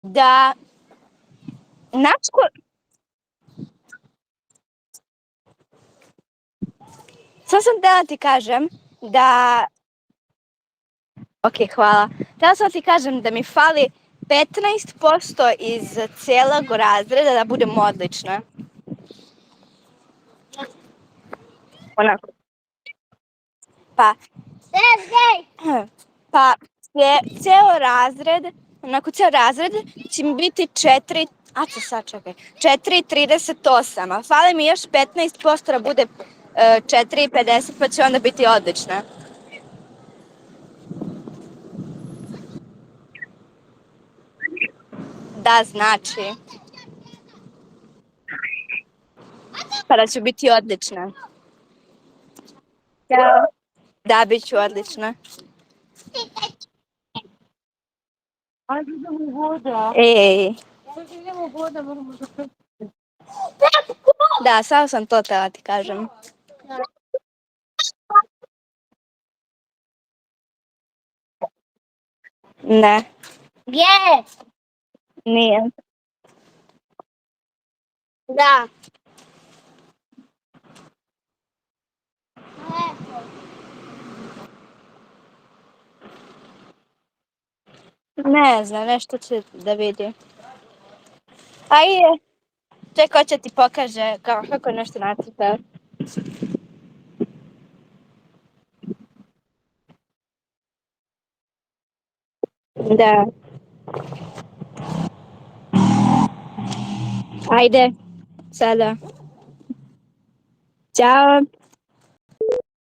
Da, znaš sad sam htjela ti kažem da, ok, hvala. Htjela sam ti kažem da mi fali 15% iz cijelog razreda da budem odlična. Onako. Pa, pa cijel razred, onako cijel razred će mi biti 4, a to sad čekaj, 4,38, a fali mi još 15% da bude 4,50 pa će onda biti odlična. Da, znači. Pa da ću biti odlična. Da. Da, bit ću odlična. Ej. Da, samo sam to tela ti kažem. Ne. Gdje? Nije. Da. Ne znam, nešto će da vidi. Ajde, čekaj, će ti pokaže kako nešto nacrta. Da. Ajde, sada. Ćao.